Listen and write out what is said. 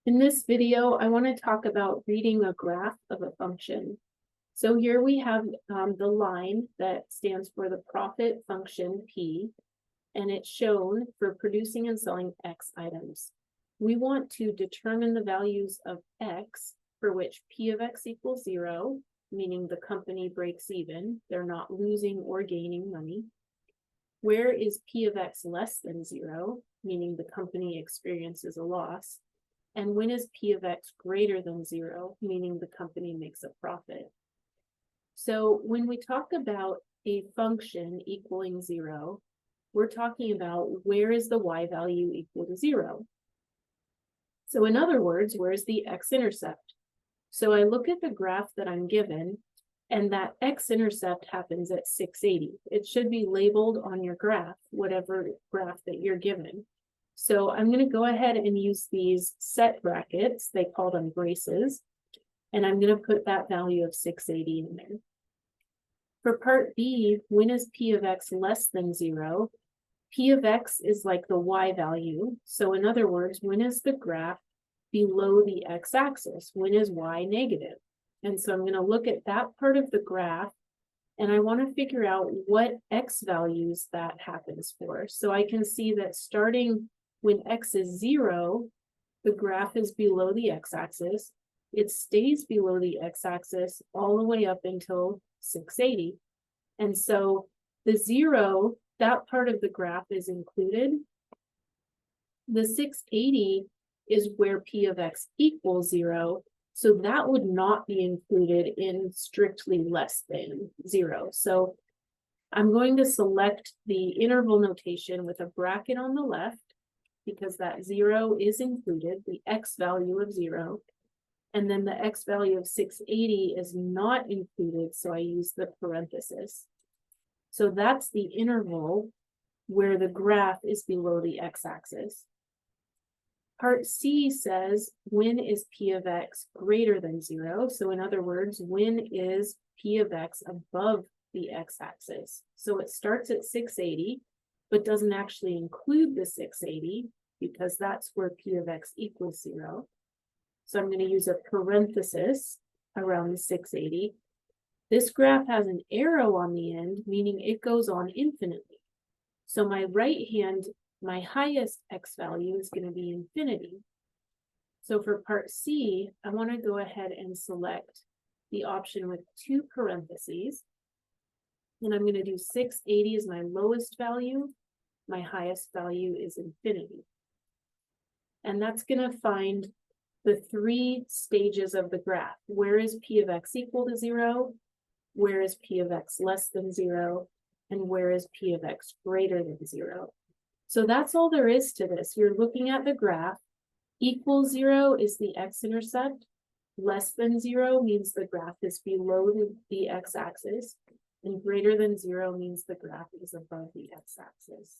In this video, I want to talk about reading a graph of a function. So here we have the line that stands for the profit function P, and it's shown for producing and selling X items. We want to determine the values of X for which P of X equals 0, meaning the company breaks even, they're not losing or gaining money. Where is P of X less than 0, meaning the company experiences a loss. And when is P of X greater than 0, meaning the company makes a profit? So when we talk about a function equaling 0, we're talking about where is the y value equal to 0. So in other words, where's the x-intercept? So I look at the graph that I'm given, and that x-intercept happens at 680. It should be labeled on your graph, whatever graph that you're given. So I'm going to go ahead and use these set brackets, they call them braces, and I'm going to put that value of 680 in there. For part B, when is P of X less than 0? P of X is like the y value. So in other words, when is the graph below the x-axis? When is y negative? And so I'm going to look at that part of the graph, and I want to figure out what x values that happens for. So I can see that starting when x is 0, the graph is below the x-axis. It stays below the x-axis all the way up until 680. And so the 0, that part of the graph is included. The 680 is where P of X equals 0. So that would not be included in strictly less than 0. So I'm going to select the interval notation with a bracket on the left, because that 0 is included, the x value of 0, and then the x value of 680 is not included, so I use the parenthesis. So that's the interval where the graph is below the x-axis. Part C says, when is P of X greater than 0? So in other words, when is P of X above the x-axis? So it starts at 680, but doesn't actually include the 680, because that's where P of X equals 0. So I'm going to use a parenthesis around the 680. This graph has an arrow on the end, meaning it goes on infinitely. So my right hand, my highest x value is going to be infinity. So for part C, I want to go ahead and select the option with two parentheses. And I'm going to do 680 as my lowest value. My highest value is infinity. And that's going to find the three stages of the graph. Where is P of X equal to 0? Where is P of X less than 0? And where is P of X greater than 0? So that's all there is to this. You're looking at the graph. Equal 0 is the x-intercept. Less than 0 means the graph is below the x-axis. And greater than 0 means the graph is above the x-axis.